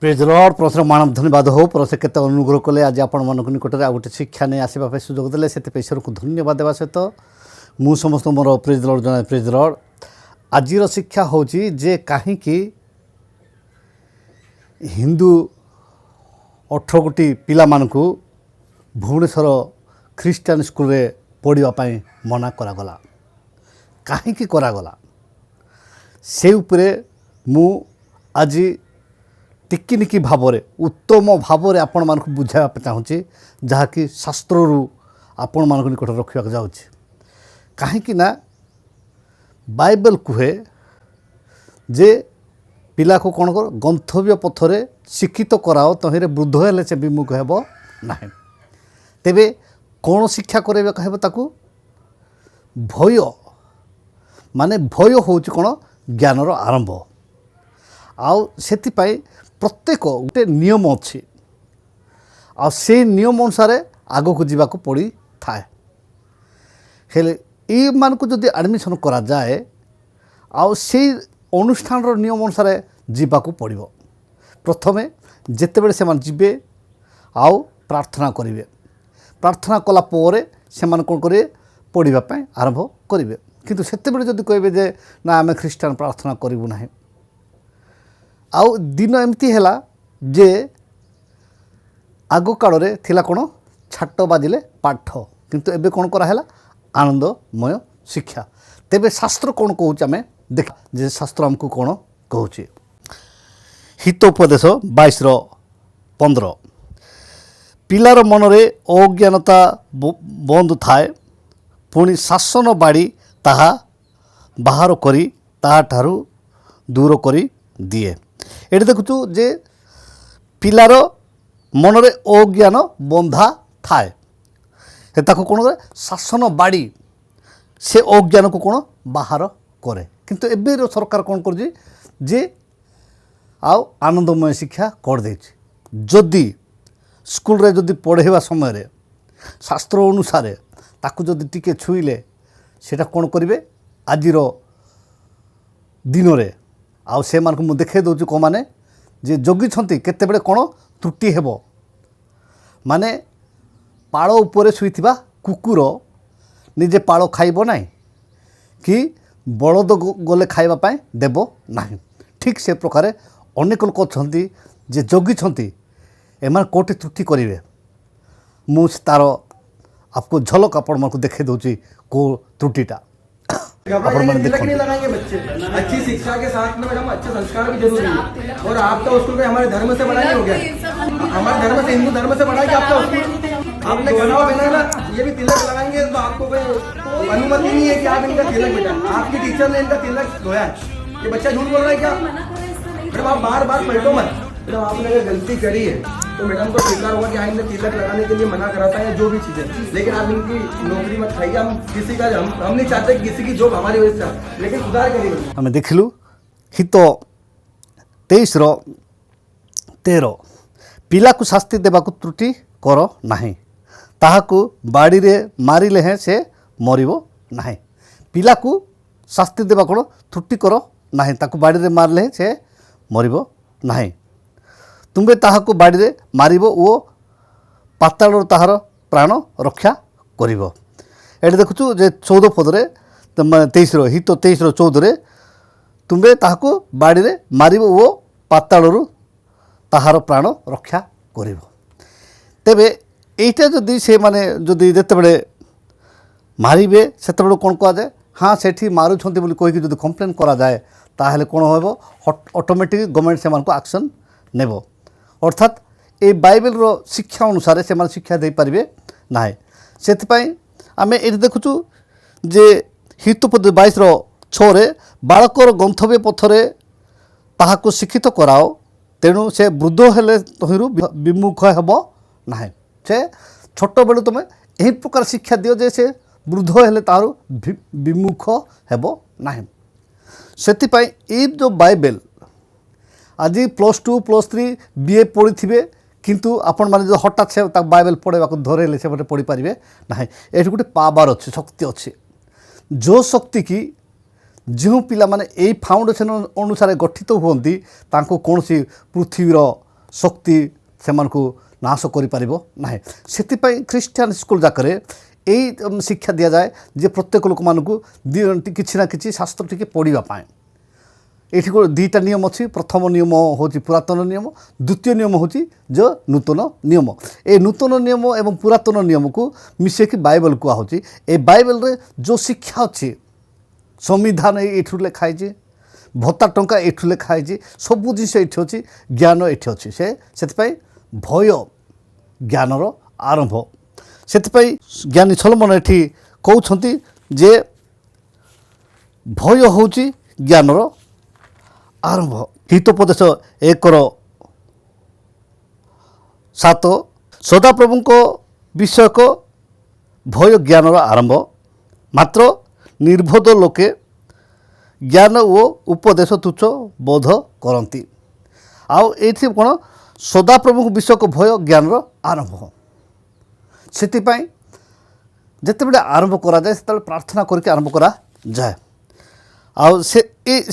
Praise Lord परसर मानव धन्यवाद हो परसे केते अनुग्रह कले आज आपण मानक निकट में गोटे शिक्षा नहीं आसवा सुजोग देले से ईश्वर को धन्यवाद देवा सहित मु समस्त मोर प्रेज लॉर्ड जन प्रेज लॉर्ड आज शिक्षा हूँ जे कहीं हिंदू 18 कोटी पिला मानकु भुवनेश्वर ख्रीस्टान स्कूल रे पढ़ाई मना करागला कहीं करागला से उपरे मु आज टिकिनिकी भाव उत्तम भाव आपण मानक बुझाइबा चाहूँगी जहाँकि शास्त्रु आपण मानक निकट रखा जाऊँगी कहीं बाइबल कहे जे पिला को कौन कर गंतव्य पथरे शिक्षित कराओ तहिरे वृद्ध हेले से विमुख हेब नाही तेबे कौन शिक्षा करेबे कहबो ताकू भय माने भय होउची कोन ज्ञानर आरंभ आउ सेतिपाई प्रत्येक गोटे नियम अच्छी आ से नियम अनुसार आग को जीवा को पड़ी थाए हेले ये मान को जदि एडमिशन करा जाए आ से अनुष्ठान नियम अनुसार जीवा को पड़ो प्रथमे जितेबले से जीवे आउ प्रार्थना करेंगे प्रार्थना कला पोरे से कौन करेंगे पढ़ापी आरंभ करेंगे किंतु सेतेबेले जदि कहे जे ना आम ख्रीस्टान प्रार्थना करूँ ना आउ दिन एमती है जे आग काल रे थिला कौन छाट बाजिले पाठ किंतु एबे कौन कराला आनंदमय शिक्षा तेबे शास्त्र कौन कहूँ आम देख जे शास्त्र आमको कौन कहूँ हितोपदेश 22:15 पिलार मनरे अज्ञानता बंद थाए पुणी शासन बाड़ी ताहा बाहर करी ताहा ठारू दूर करी दिए ये देखु जे पिलार मनरे अज्ञान बंधा थाए ताको कौन करे शासन बाड़ी से अज्ञान को कौन बाहर करे किंतु एबे सरकार कौन कर जे आउ आनंदमय शिक्षा कर दे जदि स्कूल रे जदि पढ़ेवा समय रे शास्त्र अनुसार ताकू जदि टिके छुईले सेटा कौन करेंगे आजिर दिन रे आउ से मानक मु देखे दउछु को माने जे जगी छंती केते बेले कोन त्रुटि हेबो माने पाळ उपरे सुईथिबा कुकुर निजे पाळ खाइबो नाही कि बलद गले खाइबा पाए देबो नाही ठीक से प्रकार अनेक लोक छंती जे जगी छंती एमान कोटी त्रुटि करिवे मु तार आपको झलक आपण मानक देखे दउछि को त्रुटिटा तिलक नहीं लगाएंगे बच्चे अच्छी शिक्षा के साथ में मैडम अच्छे संस्कार भी जरूरी है और आपका स्कूल में हमारे धर्म से बड़ा नहीं हो गया हमारे धर्म से हिंदू धर्म से बड़ा है कि आपका स्कूल आपने गना पहना ना ये भी तिलक लगाएंगे तो आपको कोई अनुमति नहीं है कि आप इनका तिलक बेटा आपकी टीचर ने इनका तिलक धोया है ये बच्चा झूठ बोल रहा है क्या मैडम आप बार बार पलटो मत मैडम आपने अगर गलती करी है तो मैडम को स्वीकार हुआ कि हाँ इन्हें तिलक लगाने के लिए मना कराता है जो भी चीज़ें लेकिन आप इनकी नौकरी मत खाइए हम किसी का हम नहीं चाहते कि किसी की जॉब हमारी वजह से लेकिन सुधार करिए हमें देखलु हित 23:13 पिला को शास्ति देवा को त्रुटि कर नाही ताहाकू बाड़ी रे मारिले हैं से मरिबो नाही पिला को शास्ति देवा कोन त्रुटि कर नाही ताकू बाड़ी रे मारले हैं से मरिबो नाही तुम्बे ताहाकू बाड़ी रे मारिबो ओ पाताल ताहार प्राण रक्षा करिबो एटे देखुछु जे 14 पदरे 23 हित 23:14 तुम्बे ताहाकू बाड़ी रे मारिबो ओ पाताल ताहार प्राण रक्षा करिबो तेबे एटा जदि से माने जदि जेते बेले मारिबे सेते बेले कोन कहा जाए हाँ सेठी मारुछंती बोली कहि जदि कंप्लेन करा जाए ताहले कोन होबो ऑटोमेटिक गवर्नमेंट से मानको एक्शन नेबो अर्थात ये बाइबल रो शिक्षा अनुसार से माने शिक्षा दे पारिबे नाही सेतिपाई आमे ए देखुछु जे हितोपद 22:6 बालकर गंतव्य पथरे ताहाको शिक्षित कराओ तेणु से वृद्ध हेले तहिरु विमुख हेबो नाही से छोट बेलू तुम यही प्रकार शिक्षा दियो जे से वृद्ध हेले तारु विमुख हेबो नाही सेतिपाई ए जो बाइबल आज +2 +3 BA पढ़ी थे किंतु आपण माने जो हठात से बाइबल पढ़ेवा धरेले से पढ़ी पारे ना ये गोटे पावर अच्छे शक्ति अच्छे जो शक्ति की ଯେଉଁ ପିଲାମାନେ ଏଇ ଫାଉଣ୍ଡେସନ୍ ଅନୁସାରେ ଗଠିତ ହୁଅନ୍ତି ତାଙ୍କୁ କୌଣସି ପୃଥିବୀର ଶକ୍ତି ସେମାନଙ୍କୁ ନାଶ କରିପାରିବ ନାହିଁ। ସେଥିପାଇଁ ଖ୍ରୀଷ୍ଟିଆନ ସ୍କୁଲ ଯାକରେ ଏଇ ଶିକ୍ଷା ଦିଆଯାଏ ଯେ ପ୍ରତ୍ୟେକ ଲୋକମାନଙ୍କୁ କିଛି ନା କିଛି ଶାସ୍ତ୍ର ଟିକେ ପଢ଼ିବା ପାଇଁ। ଏଠି ଦୁଇଟା ନିୟମ ଅଛି। ପ୍ରଥମ ନିୟମ ହେଉଛି ପୁରାତନ ନିୟମ, ଦ୍ୱିତୀୟ ନିୟମ ହେଉଛି ଯେ ନୂତନ ନିୟମ। ଏ ନୂତନ ନିୟମ ଏବଂ ପୁରାତନ ନିୟମକୁ ମିଶାଇକି ବାଇବେଲ କୁହାହେଉଛି। ଏ ବାଇବେଲରେ ଯେଉଁ ଶିକ୍ଷା ଅଛି, ସମ୍ବିଧାନ ଏଇଠୁ ଲେଖା ହେଇଛି, ଭତ୍ତା ଟଙ୍କା ଏଇଠୁ ଲେଖା ହେଇଛି, ସବୁ ଜିନିଷ ଏଇଠି ଅଛି, ଜ୍ଞାନ ଏଇଠି ଅଛି। ସେଥିପାଇଁ ଭୟ ଜ୍ଞାନର ଆରମ୍ଭ। ସେଥିପାଇଁ ଜ୍ଞାନୀ ସଲୋମନ ଏଠି କହୁଛନ୍ତି ଯେ ଭୟ ହେଉଛି ଜ୍ଞାନର ଆରମ୍ଭ। ହିତୋପଦେଶ 1:7 ସଦାପ୍ରଭୁଙ୍କ ବିଷୟକ ଭୟ ଜ୍ଞାନର ଆରମ୍ଭ, ମାତ୍ର ନିର୍ଭୋଧ ଲୋକେ ଜ୍ଞାନ ଓ ଉପଦେଶ ତୁଚ୍ଛ ବୋଧ କରନ୍ତି। ଆଉ ଏଇଠି କ'ଣ ସଦାପ୍ରଭୁଙ୍କ ବିଷୟକ ଭୟ ଜ୍ଞାନର ଆରମ୍ଭ। ସେଥିପାଇଁ ଯେତେବେଳେ ଆରମ୍ଭ କରାଯାଏ ସେତେବେଳେ ପ୍ରାର୍ଥନା କରିକି ଆରମ୍ଭ କରାଯାଏ। ଆଉ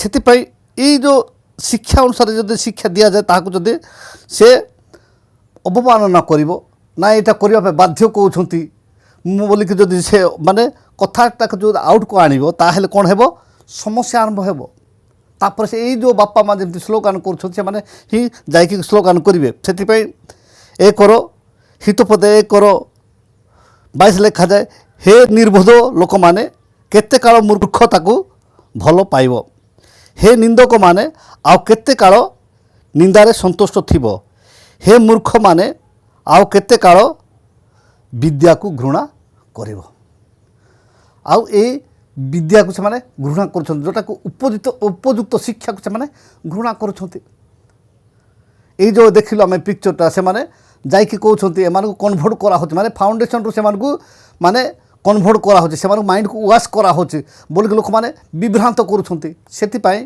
ସେଥିପାଇଁ ଏଇ ଯେଉଁ ଶିକ୍ଷା ଅନୁସାରେ ଯଦି ଶିକ୍ଷା ଦିଆଯାଏ ତାହାକୁ ଯଦି ସେ ଅବମାନନା କରିବ ନା ଏଇଟା କରିବା ପାଇଁ ବାଧ୍ୟ କହୁଛନ୍ତି ମୁଁ ବୋଲିକି ଯଦି ସେ ମାନେ କଥାଟାକୁ ଯଦି ଆଉଟକୁ ଆଣିବ ତାହେଲେ କ'ଣ ହେବ, ସମସ୍ୟା ଆରମ୍ଭ ହେବ। ତାପରେ ସେ ଏଇ ଯେଉଁ ବାପା ମା' ଯେମିତି ସ୍ଲୋଗାନ କରୁଛନ୍ତି ସେମାନେ ହିଁ ଯାଇକି ସ୍ଲୋଗାନ କରିବେ। ସେଥିପାଇଁ ହିତୋପଦ 1:22 ଲେଖାଯାଏ, ହେ ନିର୍ଭୋଧ ଲୋକମାନେ କେତେ କାଳ ମୂର୍ଖତାକୁ ଭଲ ପାଇବ, ହେ ନିନ୍ଦକମାନେ ଆଉ କେତେ କାଳ ନିନ୍ଦାରେ ସନ୍ତୁଷ୍ଟ ଥିବ, ହେ ମୂର୍ଖମାନେ ଆଉ କେତେ କାଳ ବିଦ୍ୟାକୁ ଘୃଣା କରିବ। ଆଉ ଏଇ ବିଦ୍ୟାକୁ ସେମାନେ ଘୃଣା କରୁଛନ୍ତି, ଯେଉଁଟାକୁ ଉପଯୁକ୍ତ ଶିକ୍ଷାକୁ ସେମାନେ ଘୃଣା କରୁଛନ୍ତି। ଏଇ ଯେଉଁ ଦେଖିଲୁ ଆମେ ପିକ୍ଚରଟା, ସେମାନେ ଯାଇକି କହୁଛନ୍ତି ଏମାନଙ୍କୁ କନଭର୍ଟ କରାହେଉଛି, ମାନେ ଫାଉଣ୍ଡେସନରୁ ସେମାନଙ୍କୁ ମାନେ କନଭର୍ଟ କରାହେଉଛି, ସେମାନଙ୍କୁ ମାଇଣ୍ଡକୁ ୱାଶ୍ କରାହେଉଛି ବୋଲିକି ଲୋକମାନେ ବିଭ୍ରାନ୍ତ କରୁଛନ୍ତି। ସେଥିପାଇଁ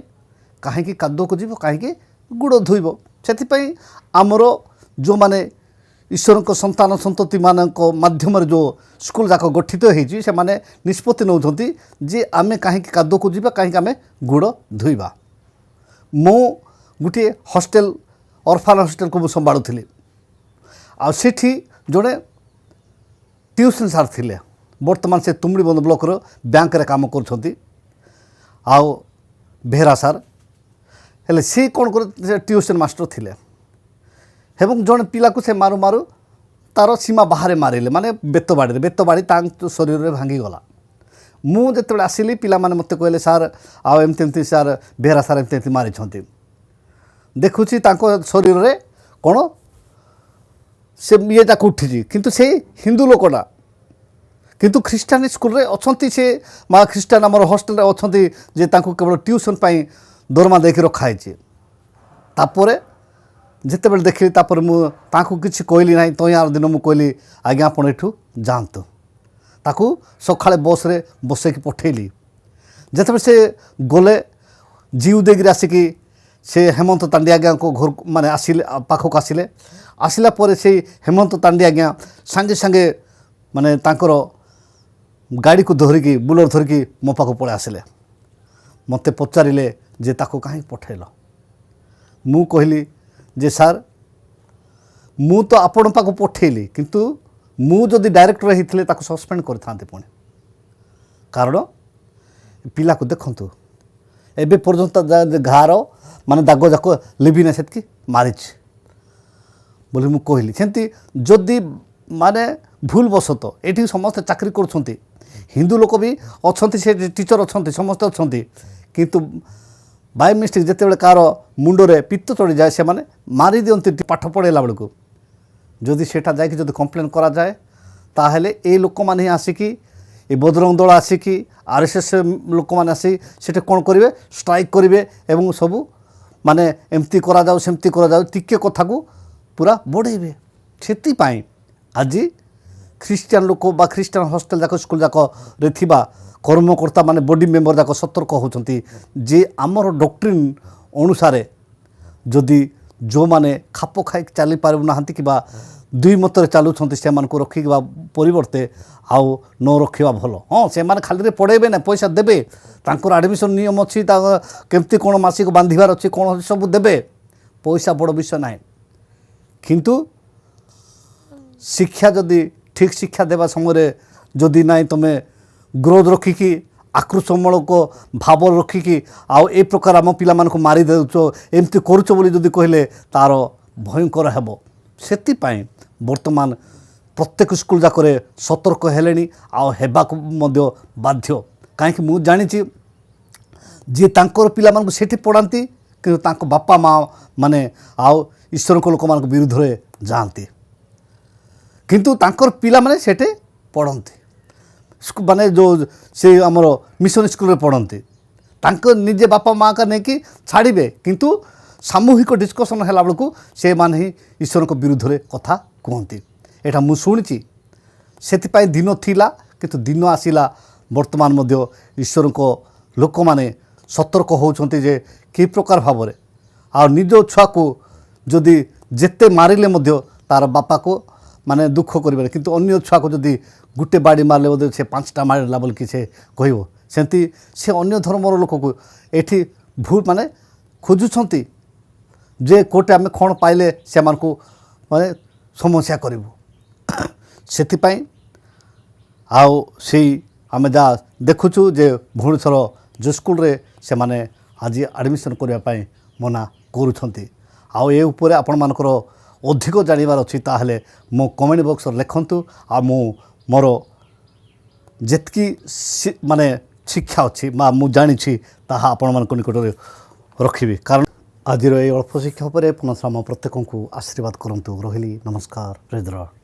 କାହିଁକି କାଦୁଅକୁ ଯିବ, କାହିଁକି ଗୁଡ଼ ଧୋଇବ। ସେଥିପାଇଁ ଆମର ଯେଉଁମାନେ ଈଶ୍ୱରଙ୍କ ସନ୍ତାନ ସନ୍ତତିମାନଙ୍କ ମାଧ୍ୟମରେ ଯେଉଁ ସ୍କୁଲ ଯାକ ଗଠିତ ହେଇଛି ସେମାନେ ନିଷ୍ପତ୍ତି ନେଉଛନ୍ତି ଯେ ଆମେ କାହିଁକି କାଦୁଅକୁ ଯିବା, କାହିଁକି ଆମେ ଗୁଡ଼ ଧୋଇବା। ମୁଁ ଗୋଟିଏ ହଷ୍ଟେଲ ଅର୍ଫାନ୍ ହଷ୍ଟେଲକୁ ମୁଁ ସମ୍ଭାଳୁଥିଲି। ଆଉ ସେଠି ଜଣେ ଟ୍ୟୁସନ୍ ସାର୍ ଥିଲେ, ବର୍ତ୍ତମାନ ସେ ତୁମୁଡ଼ିବନ୍ଧ ବ୍ଲକର ବ୍ୟାଙ୍କରେ କାମ କରୁଛନ୍ତି। ଆଉ ବେହେରା ସାର୍ ହେଲେ ସେ କ'ଣ କରେ, ସେ ଟ୍ୟୁସନ୍ ମାଷ୍ଟର ଥିଲେ ଏବଂ ଜଣେ ପିଲାକୁ ସେ ମାରୁ ମାରୁ ତା'ର ସୀମା ବାହାରେ ମାରିଲେ, ମାନେ ବେତବାଡ଼ି ତାଙ୍କ ଶରୀରରେ ଭାଙ୍ଗିଗଲା। ମୁଁ ଯେତେବେଳେ ଆସିଲି ପିଲାମାନେ ମୋତେ କହିଲେ ସାର୍ ଆଉ ଏମିତି ସାର୍ ବେହେରା ସାର୍ ଏମିତି ମାରିଛନ୍ତି। ଦେଖୁଛି ତାଙ୍କ ଶରୀରରେ କ'ଣ ସେ ଇଏଟାକୁ ଉଠିଛି, କିନ୍ତୁ ସେଇ ହିନ୍ଦୁ ଲୋକଟା କିନ୍ତୁ ଖ୍ରୀଷ୍ଟିଆନ ସ୍କୁଲରେ ଅଛନ୍ତି, ସେ ମା ଖ୍ରୀଷ୍ଟିଆନ ଆମର ହଷ୍ଟେଲରେ ଅଛନ୍ତି ଯେ ତାଙ୍କୁ କେବଳ ଟ୍ୟୁସନ୍ ପାଇଁ ଦରମା ଦେଇକି ରଖାହେଇଛି। ତାପରେ ଯେତେବେଳେ ଦେଖିଲି ତାପରେ ମୁଁ ତାଙ୍କୁ କିଛି କହିଲି ନାହିଁ। ଆର ଦିନ ମୁଁ କହିଲି ଆଜ୍ଞା ଆପଣ ଏଠୁ ଯାଆନ୍ତୁ। ତାକୁ ସକାଳେ ବସ୍ରେ ବସେଇକି ପଠେଇଲି। ଯେତେବେଳେ ସେ ଗଲେ ଜିଉ ଦେଇକିରି ଆସିକି ସେ ହେମନ୍ତ ତାଣ୍ଡି ଆଜ୍ଞାଙ୍କ ଘରକୁ ମାନେ ପାଖକୁ ଆସିଲା ପରେ ସେଇ ହେମନ୍ତ ତାଣ୍ଡି ଆଜ୍ଞା ସାଙ୍ଗେ ସାଙ୍ଗେ ମାନେ ତାଙ୍କର ଗାଡ଼ିକୁ ଧରିକି ବୁଲେଟ୍ ଧରିକି ମୋ ପାଖକୁ ପଳେଇ ଆସିଲେ। ମୋତେ ପଚାରିଲେ ଯେ ତାକୁ କାହିଁକି ପଠାଇଲ। ମୁଁ କହିଲି ଯେ ସାର୍ ମୁଁ ତ ଆପଣ ପାଖକୁ ପଠାଇଲି, କିନ୍ତୁ ମୁଁ ଯଦି ଡାଇରେକ୍ଟର ହେଇଥିଲେ ତାକୁ ସସ୍ପେଣ୍ଡ କରିଥାନ୍ତି ପୁଣି। କାରଣ ପିଲାକୁ ଦେଖନ୍ତୁ ଏବେ ପର୍ଯ୍ୟନ୍ତ ଘାର ମାନେ ଦାଗ ଯାକ ଲିଭିନେ ସେତିକି ମାରିଛି ବୋଲି ମୁଁ କହିଲି। ସେମିତି ଯଦି ମାନେ ଭୁଲବଶତଃ ଏଠି ସମସ୍ତେ ଚାକିରି କରୁଛନ୍ତି, ହିନ୍ଦୁ ଲୋକ ବି ଅଛନ୍ତି, ସେ ଟିଚର ଅଛନ୍ତି, ସମସ୍ତେ ଅଛନ୍ତି, କିନ୍ତୁ ବାଇ ମିଷ୍ଟେକ୍ ଯେତେବେଳେ କାହାର ମୁଣ୍ଡରେ ପିତ୍ତ ଚଢ଼ିଯାଏ ସେମାନେ ମାରି ଦିଅନ୍ତି ପାଠ ପଢ଼ାଇଲା ବେଳକୁ। ଯଦି ସେଟା ଯାଇକି ଯଦି କମ୍ପ୍ଲେନ୍ କରାଯାଏ ତାହେଲେ ଏଇ ଲୋକମାନେ ହିଁ ଆସିକି ଏ ବଜରଙ୍ଗ ଦଳ ଆସିକି RSS ଲୋକମାନେ ଆସି ସେଠି କ'ଣ କରିବେ, ଷ୍ଟ୍ରାଇକ୍ କରିବେ ଏବଂ ସବୁ ମାନେ ଏମିତି କରାଯାଉ ସେମିତି କରାଯାଉ ଟିକେ କଥାକୁ ପୁରା ବଢ଼େଇବେ। ସେଥିପାଇଁ ଆଜି ଖ୍ରୀଷ୍ଟିଆନ ଲୋକ ବା ଖ୍ରୀଷ୍ଟିଆନ ହଷ୍ଟେଲ ଯାକ ସ୍କୁଲ ଯାକରେ ଥିବା କର୍ମକର୍ତ୍ତା ମାନେ ବଡି ମେମ୍ବର ଯାକ ସତର୍କ ହେଉଛନ୍ତି ଯେ ଆମର ଡକ୍ଟ୍ରିନ୍ ଅନୁସାରେ ଯଦି ଯେଉଁମାନେ ଖାପ ଖାଇକି ଚାଲିପାରୁନାହାନ୍ତି କିମ୍ବା ଦୁଇ ମତରେ ଚାଲୁଛନ୍ତି ସେମାନଙ୍କୁ ରଖିବା ପରିବର୍ତ୍ତେ ଆଉ ନ ରଖିବା ଭଲ। ହଁ ସେମାନେ ଖାଲିରେ ପଢ଼େଇବେ ନା, ପଇସା ଦେବେ, ତାଙ୍କର ଆଡ଼ମିସନ୍ ନିୟମ ଅଛି, କେମିତି କ'ଣ ମାସିକ ବାନ୍ଧିବାର ଅଛି, କ'ଣ ସବୁ ଦେବେ, ପଇସା ବଡ଼ ବିଷୟ ନାହିଁ। କିନ୍ତୁ ଶିକ୍ଷା ଯଦି ଠିକ୍ ଶିକ୍ଷା ଦେବା ସମୟରେ ଯଦି ନାହିଁ ତୁମେ ଗ୍ରୋଥ ରଖିକି ଆକ୍ରୋଶମୂଳକ ଭାବ ରଖିକି ଆଉ ଏ ପ୍ରକାର ଆମ ପିଲାମାନଙ୍କୁ ମାରି ଦେଉଛ, ଏମିତି କରୁଛ ବୋଲି ଯଦି କହିଲେ ତା'ର ଭୟଙ୍କର ହେବ। ସେଥିପାଇଁ ବର୍ତ୍ତମାନ ପ୍ରତ୍ୟେକ ସ୍କୁଲ ଯାକରେ ସତର୍କ ହେଲେଣି ଆଉ ହେବାକୁ ମଧ୍ୟ ବାଧ୍ୟ। କାହିଁକି ମୁଁ ଜାଣିଛି ଯିଏ ତାଙ୍କର ପିଲାମାନଙ୍କୁ ସେଠି ପଢ଼ାନ୍ତି କିନ୍ତୁ ତାଙ୍କ ବାପା ମା ମାନେ ଆଉ ଈଶ୍ୱରଙ୍କ ଲୋକମାନଙ୍କ ବିରୁଦ୍ଧରେ ଯାଆନ୍ତି, କିନ୍ତୁ ତାଙ୍କର ପିଲାମାନେ ସେଠି ପଢ଼ନ୍ତି, ମାନେ ଯେଉଁ ସେ ଆମର ମିଶନ ସ୍କୁଲରେ ପଢ଼ନ୍ତି। ତାଙ୍କ ନିଜେ ବାପା ମାଆକା ନେଇକି ଛାଡ଼ିବେ, କିନ୍ତୁ ସାମୂହିକ ଡିସ୍କସନ୍ ହେଲା ବେଳକୁ ସେମାନେ ହିଁ ଈଶ୍ୱରଙ୍କ ବିରୁଦ୍ଧରେ କଥା କୁହନ୍ତି। ଏଇଟା ମୁଁ ଶୁଣିଛି। ସେଥିପାଇଁ ଦିନ ଥିଲା, କିନ୍ତୁ ଦିନ ଆସିଲା ବର୍ତ୍ତମାନ ମଧ୍ୟ ଈଶ୍ୱରଙ୍କ ଲୋକମାନେ ସତର୍କ ହେଉଛନ୍ତି ଯେ କି ପ୍ରକାର ଭାବରେ ଆଉ ନିଜ ଛୁଆକୁ ଯଦି ଯେତେ ମାରିଲେ ମଧ୍ୟ ତା'ର ବାପାକୁ ମାନେ ଦୁଃଖ କରିବାରେ, କିନ୍ତୁ ଅନ୍ୟ ଛୁଆକୁ ଯଦି ଗୋଟେ ବାଡ଼ି ମାରିଲେ ମଧ୍ୟ ସେ 5ଟା ମାରିଲା ବୋଲିକି ସେ କହିବ। ସେମିତି ସେ ଅନ୍ୟ ଧର୍ମର ଲୋକକୁ ଏଠି ମାନେ ଖୋଜୁଛନ୍ତି ଯେ କୋଉଠି ଆମେ କ'ଣ ପାଇଲେ ସେମାନଙ୍କୁ ମାନେ ସମସ୍ୟା କରିବୁ। ସେଥିପାଇଁ ଆଉ ସେଇ ଆମେ ଯାହା ଦେଖୁଛୁ ଯେ ଭୁବନେଶ୍ୱର ଯେଉଁ ସ୍କୁଲରେ ସେମାନେ ଆଜି ଆଡ଼ମିସନ୍ କରିବା ପାଇଁ ମନା କରୁଛନ୍ତି। ଆଉ ଏ ଉପରେ ଆପଣମାନଙ୍କର ଅଧିକ ଜାଣିବାର ଅଛି ତାହେଲେ ମୋ କମେଣ୍ଟ ବକ୍ସରେ ଲେଖନ୍ତୁ। ଆଉ ମୁଁ ମୋର ଯେତିକି ମାନେ ଶିକ୍ଷା ଅଛି ବା ମୁଁ ଜାଣିଛି ତାହା ଆପଣମାନଙ୍କ ନିକଟରେ ରଖିବି। କାରଣ ଆଜିର ଏହି ଅଳ୍ପ ଶିକ୍ଷା ଉପରେ ପୁନଃ ପ୍ରତ୍ୟେକଙ୍କୁ ଆଶୀର୍ବାଦ କରନ୍ତୁ। ରହିଲି, ନମସ୍କାର, ପ୍ରେଜ୍ ଦ ଲର୍ଡ।